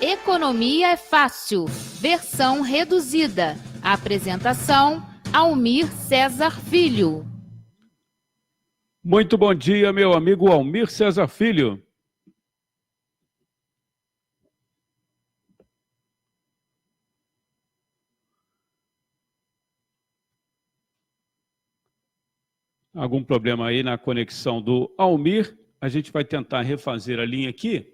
Economia é Fácil, versão reduzida. Apresentação: Almir Cesar Filho. Muito bom dia, meu amigo Almir Cesar Filho. Algum problema aí na conexão do Almir? A gente vai tentar refazer a linha aqui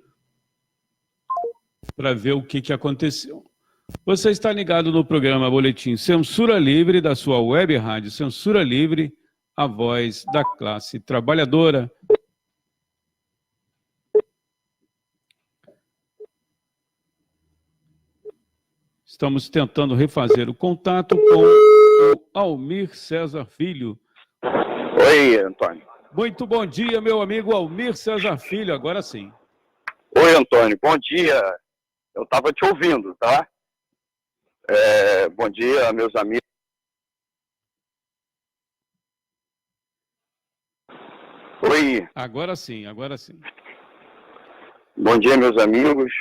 para ver o que aconteceu. Você está ligado no programa Boletim Censura Livre da sua web rádio Censura Livre, a voz da classe trabalhadora. Estamos tentando refazer o contato com o Almir Cesar Filho. Oi, Antônio. Muito bom dia, meu amigo Almir Cesar Filho, agora sim. Oi, Antônio, bom dia. Eu estava te ouvindo, tá? Bom dia, meus amigos. Oi. Agora sim, agora sim. Bom dia, meus amigos.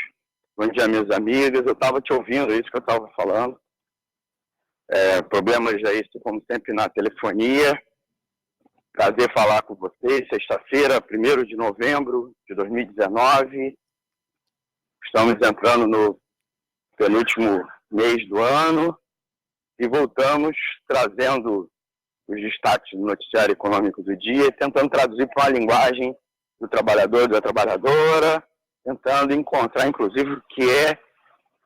Bom dia, minhas amigas. Eu estava te ouvindo, é isso que eu estava falando. Problemas aí, como sempre, na telefonia. Prazer falar com vocês. Sexta-feira, 1º de novembro de 2019. Estamos entrando no penúltimo mês do ano e voltamos trazendo os destaques do noticiário econômico do dia, tentando traduzir para uma linguagem do trabalhador e da trabalhadora, tentando encontrar, inclusive, o que é,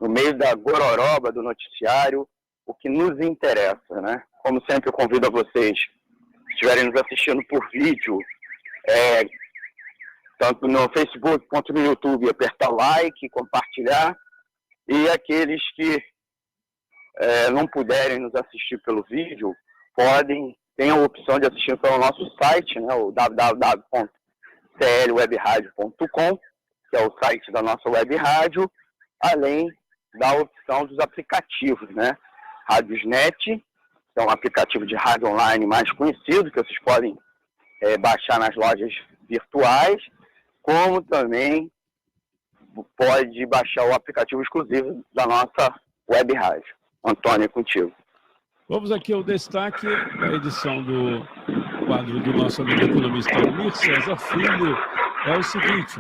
no meio da gororoba do noticiário, o que nos interessa, né? Como sempre, eu convido a vocês que estiverem nos assistindo por vídeo, tanto no Facebook quanto no YouTube, apertar like, compartilhar, e aqueles que não puderem nos assistir pelo vídeo, tem a opção de assistir pelo nosso site, né, o www.clwebradio.com, que é o site da nossa web rádio, além da opção dos aplicativos, né? Radiosnet, que é um aplicativo de rádio online mais conhecido, que vocês podem baixar nas lojas virtuais, como também pode baixar o aplicativo exclusivo da nossa web rádio. Antônio, é contigo. Vamos aqui ao destaque da edição do quadro do nosso amigo economista Almir Cesar Filho. É o seguinte: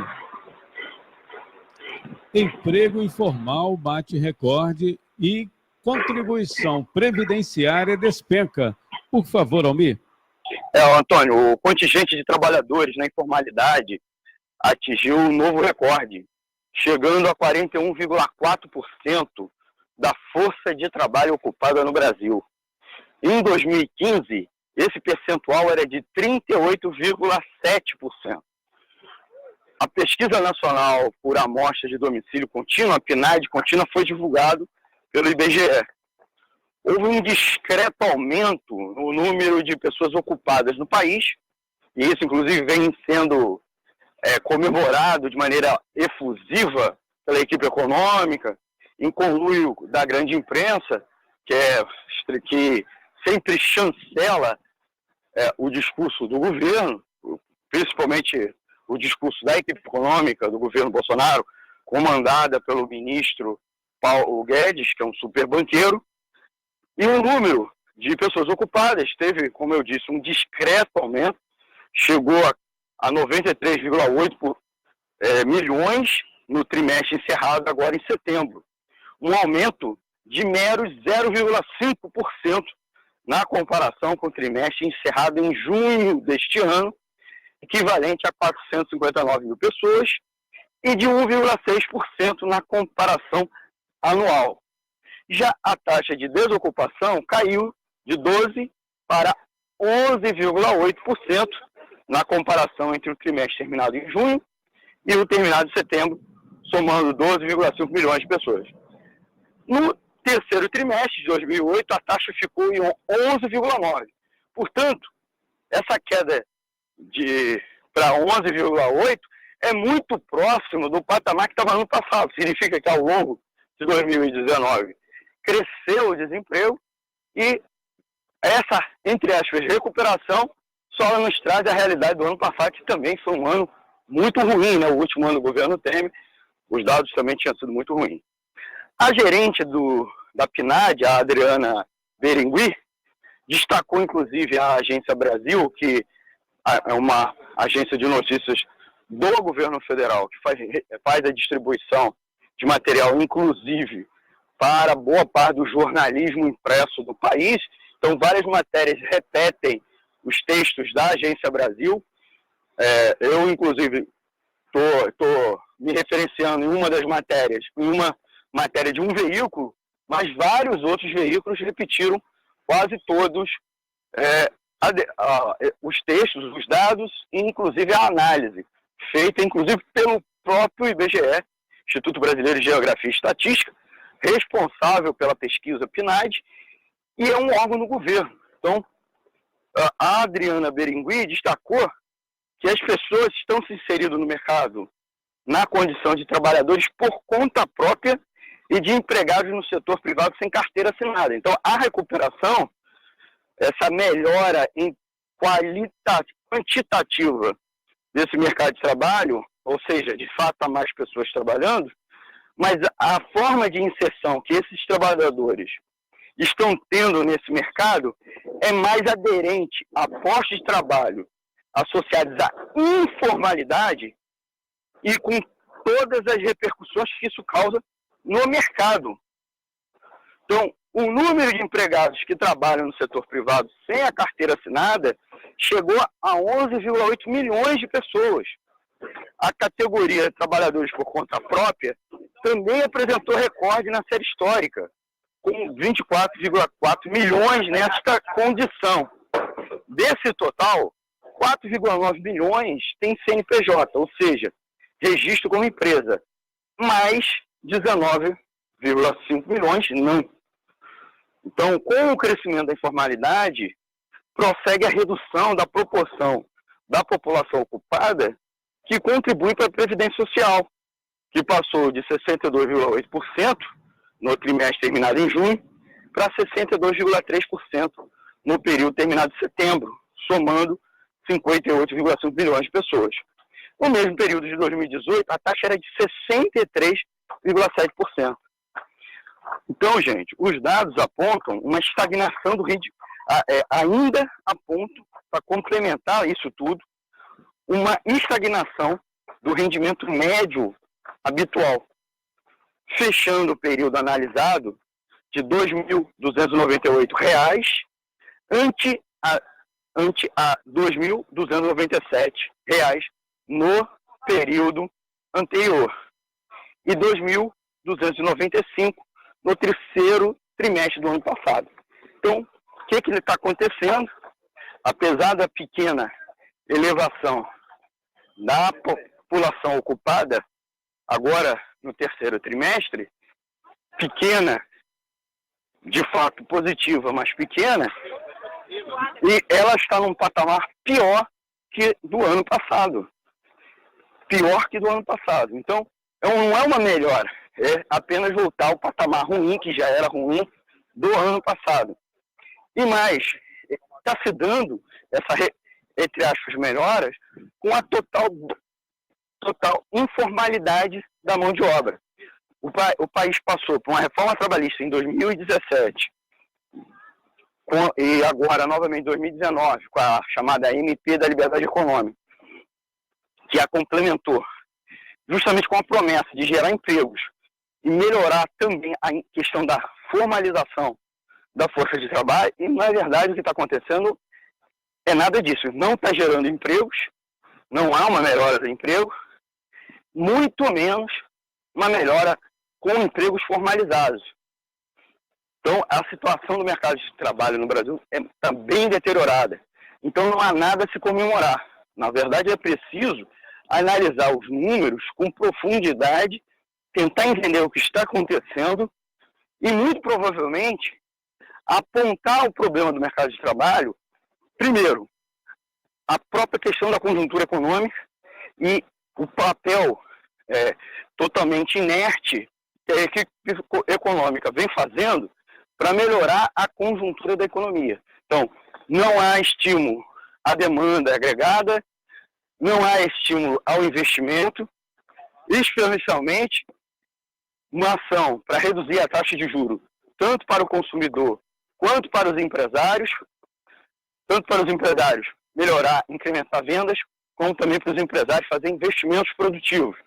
emprego informal bate recorde e contribuição previdenciária despenca. Por favor, Almir. Antônio, o contingente de trabalhadores na informalidade atingiu um novo recorde, chegando a 41,4% da força de trabalho ocupada no Brasil. Em 2015, esse percentual era de 38,7%. A Pesquisa Nacional por Amostra de Domicílio Contínua, a PNAD contínua, foi divulgado pelo IBGE. Houve um discreto aumento no número de pessoas ocupadas no país, e isso, inclusive, vem sendo comemorado de maneira efusiva pela equipe econômica, em conluio da grande imprensa, que sempre chancela o discurso do governo, principalmente o discurso da equipe econômica do governo Bolsonaro, comandada pelo ministro Paulo Guedes, que é um super banqueiro, e o número de pessoas ocupadas teve, como eu disse, um discreto aumento, chegou a 93,8 milhões no trimestre encerrado agora em setembro. Um aumento de meros 0,5% na comparação com o trimestre encerrado em junho deste ano, equivalente a 459 mil pessoas, e de 1,6% na comparação anual. Já a taxa de desocupação caiu de 12% para 11,8% na comparação entre o trimestre terminado em junho e o terminado em setembro, somando 12,5 milhões de pessoas. No terceiro trimestre de 2008, a taxa ficou em 11,9%. Portanto, essa queda para 11,8% é muito próximo do patamar que estava no ano passado. Significa que ao longo de 2019 cresceu o desemprego e essa, entre aspas, recuperação só nos traz a realidade do ano passado, que também foi um ano muito ruim, né? O último ano do governo Temer, os dados também tinham sido muito ruins. A gerente da PNAD, a Adriana Berengui, destacou inclusive a Agência Brasil, que é uma agência de notícias do governo federal, que faz a distribuição de material, inclusive, para boa parte do jornalismo impresso do país. Então, várias matérias repetem os textos da Agência Brasil. Eu, inclusive, estou me referenciando em uma das matérias, em uma matéria de um veículo, mas vários outros veículos repetiram quase todos os textos, os dados e, inclusive, a análise, feita, inclusive, pelo próprio IBGE, Instituto Brasileiro de Geografia e Estatística, responsável pela pesquisa PNAD, e é um órgão do governo. Então, a Adriana Berengui destacou que as pessoas estão se inserindo no mercado na condição de trabalhadores por conta própria e de empregados no setor privado sem carteira assinada. Então, a recuperação, essa melhora em quantitativa desse mercado de trabalho, ou seja, de fato há mais pessoas trabalhando, mas a forma de inserção que esses trabalhadores estão tendo nesse mercado é mais aderente a postos de trabalho associados à informalidade e com todas as repercussões que isso causa no mercado. Então, o número de empregados que trabalham no setor privado sem a carteira assinada chegou a 11,8 milhões de pessoas. A categoria de trabalhadores por conta própria também apresentou recorde na série histórica, com 24,4 milhões nesta condição. Desse total, 4,9 milhões tem CNPJ, ou seja, registro como empresa, mais 19,5 milhões não. Então, com o crescimento da informalidade, prossegue a redução da proporção da população ocupada que contribui para a Previdência Social, que passou de 62,8% no trimestre terminado em junho para 62,3% no período terminado em setembro, somando 58,5 milhões de pessoas. No mesmo período de 2018, a taxa era de 63,7%. Então, gente, os dados apontam uma estagnação do rendimento, ainda apontam, para complementar isso tudo, uma estagnação do rendimento médio habitual, fechando o período analisado de R$ 2.298 ante a R$ 2.297 no período anterior e R$ 2.295 no terceiro trimestre do ano passado. Então, o que está acontecendo? Apesar da pequena elevação da população ocupada, agora no terceiro trimestre, pequena, de fato positiva, mas pequena, e ela está num patamar pior que do ano passado. Pior que do ano passado. Então, não é uma melhora, é apenas voltar ao patamar ruim, que já era ruim, do ano passado. E mais, está se dando essa, entre aspas, melhoras com a total informalidade da mão de obra. O país passou por uma reforma trabalhista em 2017 e agora novamente em 2019 com a chamada MP da Liberdade Econômica, que a complementou justamente com a promessa de gerar empregos e melhorar também a questão da formalização da força de trabalho. E, na verdade, o que está acontecendo é nada disso. Não está gerando empregos, não há uma melhora de emprego, muito menos uma melhora com empregos formalizados. Então, a situação do mercado de trabalho no Brasil está bem deteriorada. Então, não há nada a se comemorar. Na verdade, é preciso analisar os números com profundidade, tentar entender o que está acontecendo e, muito provavelmente, apontar o problema do mercado de trabalho, primeiro, a própria questão da conjuntura econômica e o papel totalmente inerte que a equipe econômica vem fazendo para melhorar a conjuntura da economia. Então, não há estímulo à demanda agregada, não há estímulo ao investimento especialmente uma ação para reduzir a taxa de juros, tanto para o consumidor quanto para os empresários, melhorar, incrementar vendas, como também para os empresários fazer investimentos produtivos.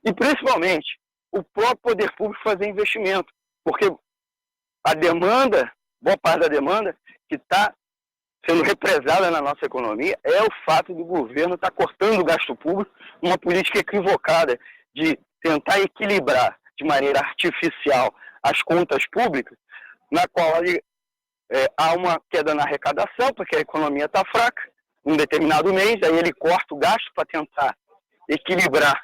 E, principalmente, o próprio poder público fazer investimento, porque a demanda, boa parte da demanda que está sendo represada na nossa economia é o fato do governo estar cortando o gasto público, uma política equivocada de tentar equilibrar de maneira artificial as contas públicas, na qual há uma queda na arrecadação, porque a economia está fraca, um determinado mês, aí ele corta o gasto para tentar equilibrar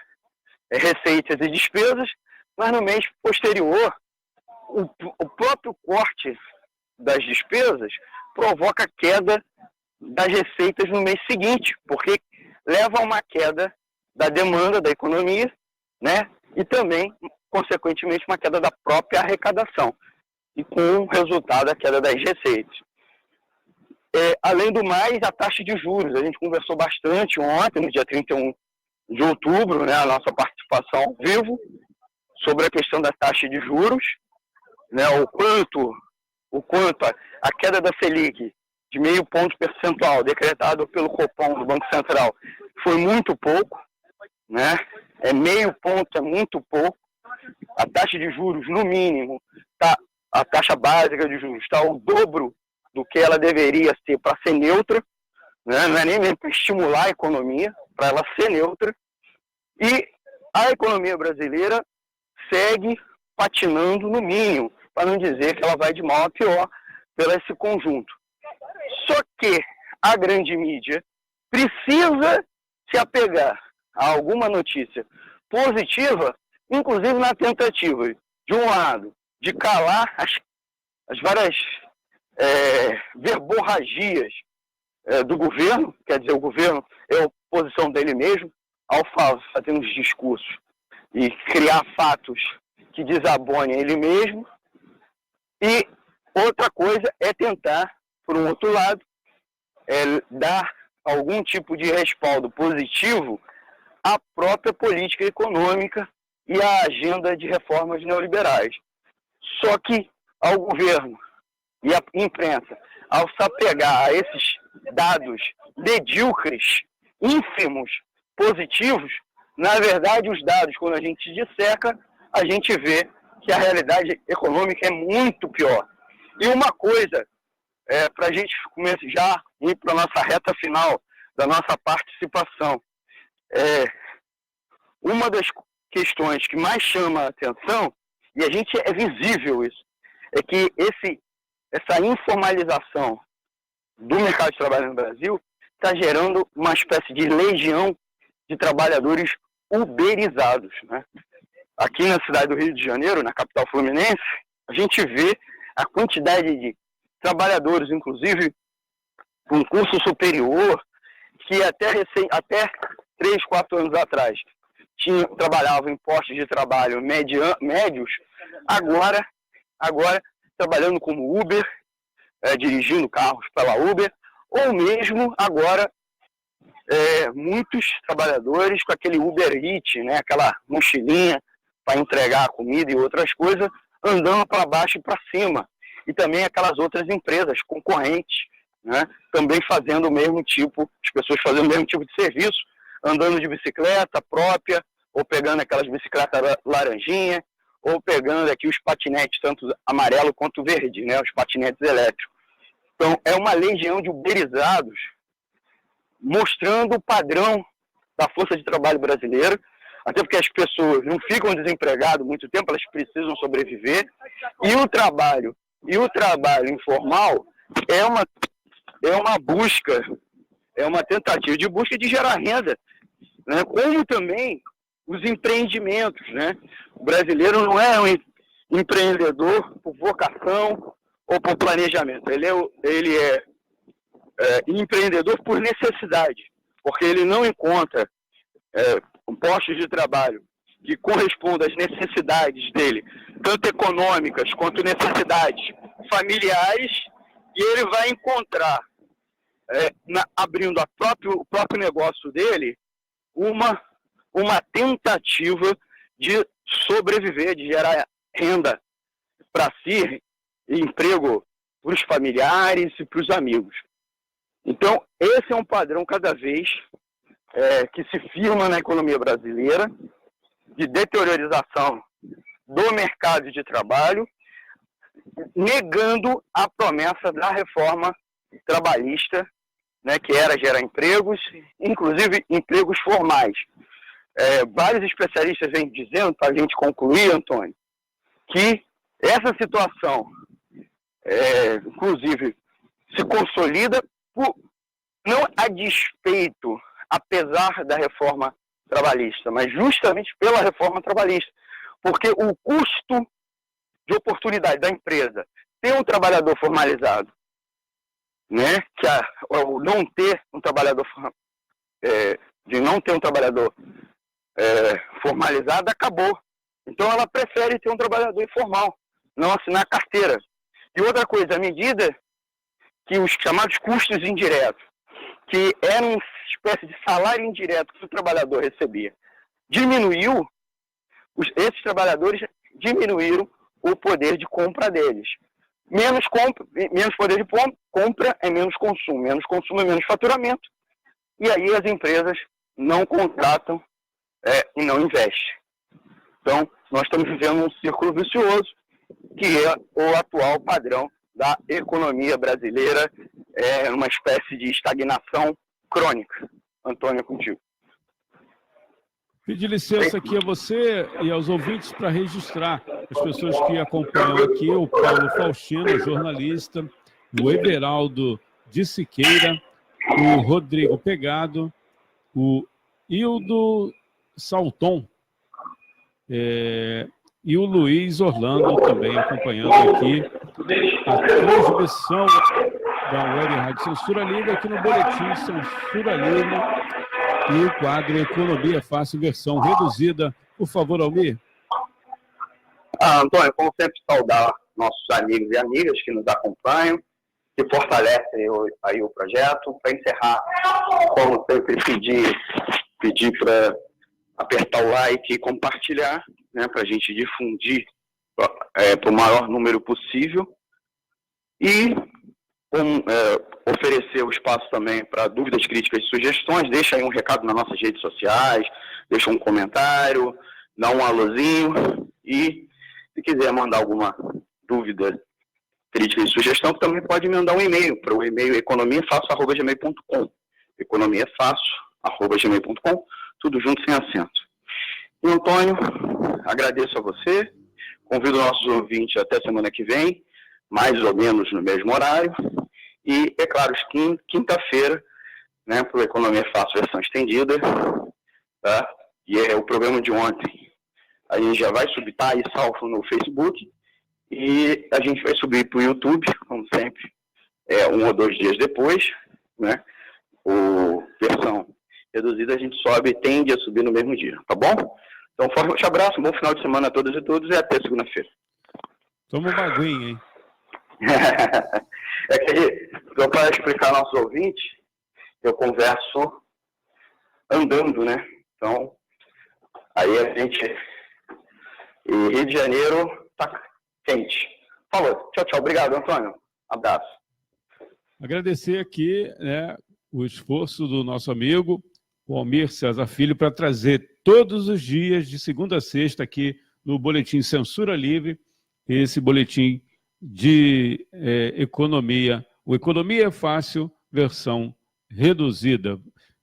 receitas e despesas, mas no mês posterior, o próprio corte das despesas provoca queda das receitas no mês seguinte, porque leva a uma queda da demanda da economia, né? E também, consequentemente, uma queda da própria arrecadação, e com o resultado a queda das receitas. Além do mais, a taxa de juros. A gente conversou bastante ontem, no dia 31 de outubro, né, a nossa participação ao vivo, sobre a questão da taxa de juros, né, o quanto a queda da Selic de 0,5 ponto percentual decretado pelo Copom do Banco Central foi muito pouco, né? 0,5 ponto é muito pouco. A taxa de juros, no mínimo, a taxa básica de juros está ao dobro do que ela deveria ser para ser neutra, né? Não é nem mesmo para estimular a economia, para ela ser neutra. E a economia brasileira segue patinando no mínimo, para não dizer que ela vai de mal a pior pelo esse conjunto. Só que a grande mídia precisa se apegar a alguma notícia positiva, inclusive na tentativa, de um lado, de calar as várias verborragias do governo, quer dizer, o governo é a oposição dele mesmo, ao fazer uns discursos e criar fatos que desabonem ele mesmo. E outra coisa é tentar, por um outro lado, dar algum tipo de respaldo positivo à própria política econômica e à agenda de reformas neoliberais. Só que ao governo e à imprensa, ao se apegar a esses dados medíocres, ínfimos, positivos, na verdade os dados, quando a gente disseca, a gente vê que a realidade econômica é muito pior. E uma coisa, para a gente começar já a ir para a nossa reta final da nossa participação, uma das questões que mais chama a atenção, e a gente é visível isso, é que essa informalização do mercado de trabalho no Brasil está gerando uma espécie de legião de trabalhadores uberizados, né? Aqui na cidade do Rio de Janeiro, na capital fluminense, a gente vê a quantidade de trabalhadores, inclusive com curso superior, que até 3, 4 anos atrás trabalhavam em postos de trabalho médios, agora trabalhando como Uber, dirigindo carros pela Uber, ou mesmo agora muitos trabalhadores com aquele Uber Eats, né, aquela mochilinha para entregar a comida e outras coisas, andando para baixo e para cima. E também aquelas outras empresas concorrentes, né, também fazendo o mesmo tipo, as pessoas fazendo o mesmo tipo de serviço, andando de bicicleta própria, ou pegando aquelas bicicletas laranjinha, ou pegando aqui os patinetes, tanto amarelo quanto verde, né, os patinetes elétricos. Então, é uma legião de uberizados, mostrando o padrão da força de trabalho brasileira, até porque as pessoas não ficam desempregadas muito tempo, elas precisam sobreviver, e o trabalho informal é uma busca, é uma tentativa de busca de gerar renda, né? Como também os empreendimentos, né? O brasileiro não é um empreendedor por vocação ou por planejamento, ele é empreendedor por necessidade, porque ele não encontra postos de trabalho que correspondam às necessidades dele, tanto econômicas quanto necessidades familiares, e ele vai encontrar, abrindo o próprio negócio dele, uma uma tentativa de sobreviver, de gerar renda para si, emprego para os familiares e para os amigos. Então, esse é um padrão cada vez que se firma na economia brasileira, de deteriorização do mercado de trabalho, negando a promessa da reforma trabalhista, né, que era gerar empregos, inclusive empregos formais. Vários especialistas vêm dizendo, para a gente concluir, Antônio, que essa situação, inclusive, se consolida não a despeito, apesar da reforma trabalhista, mas justamente pela reforma trabalhista, porque o custo de oportunidade da empresa ter um trabalhador formalizado, né, ou não ter um trabalhador formalizado acabou. Então ela prefere ter um trabalhador informal, não assinar carteira. E outra coisa, à medida que os chamados custos indiretos, que eram uma espécie de salário indireto que o trabalhador recebia, diminuiu, esses trabalhadores diminuíram o poder de compra deles. Menos poder de compra é menos consumo é menos faturamento, e aí as empresas não contratam e não investem. Então, nós estamos vivendo um círculo vicioso, que é o atual padrão da economia brasileira, uma espécie de estagnação crônica. Antônio, é contigo. Pedir licença aqui a você e aos ouvintes para registrar as pessoas que acompanham aqui, o Paulo Faustino, jornalista, o Everaldo de Siqueira, o Rodrigo Pegado, o Hildo Salton e o Luiz Orlando também acompanhando aqui a transmissão da Web Rádio Censura Livre aqui no Boletim Censura Livre e o quadro Economia Fácil, versão reduzida. Por favor, Almir. Antônio, como sempre, saudar nossos amigos e amigas que nos acompanham, que fortalecem aí o projeto. Para encerrar, como sempre, pedir para apertar o like e compartilhar, né, para a gente difundir para o maior número possível. E oferecer o espaço também para dúvidas, críticas e sugestões. Deixa aí um recado nas nossas redes sociais, deixa um comentário, dá um alôzinho. E se quiser mandar alguma dúvida, crítica e sugestão, também pode mandar um e-mail para o e-mail economiafácil@gmail.com. economiafácil@gmail.com, tudo junto sem acento. E, Antônio, agradeço a você, convido nossos ouvintes até semana que vem, mais ou menos no mesmo horário, e, é claro, quinta-feira, né, para o Economia Fácil versão estendida, tá? E é o programa de ontem. A gente já vai subir, tá aí salvo no Facebook, e a gente vai subir para o YouTube, como sempre, 1 ou 2 dias depois, né? O versão reduzida a gente sobe, tende a subir no mesmo dia, tá bom? Então, forte abraço, bom final de semana a todas e todos, e até segunda-feira. Toma um baguinho, hein? Só para explicar aos nossos ouvintes, eu converso andando, né? Então, aí a gente... E Rio de Janeiro tá quente. Falou. Tchau, tchau. Obrigado, Antônio. Abraço. Agradecer aqui, né, o esforço do nosso amigo, o Almir César Filho, para trazer todos os dias, de segunda a sexta, aqui no Boletim Censura Livre, esse boletim de economia, o Economia Fácil, versão reduzida.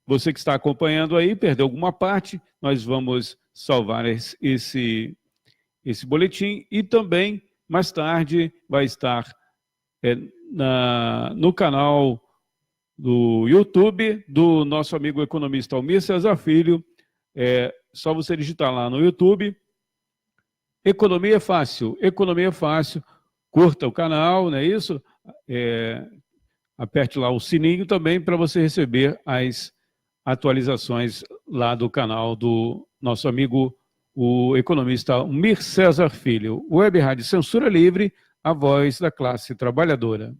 Você que está acompanhando aí, perdeu alguma parte, nós vamos salvar esse boletim e também, mais tarde, vai estar no canal do YouTube do nosso amigo economista Almir César Filho. Só você digitar lá no YouTube, Economia Fácil, curta o canal, não é isso? Aperte lá o sininho também para você receber as atualizações lá do canal do nosso amigo, o economista Almir César Filho. Web Rádio Censura Livre, a voz da classe trabalhadora.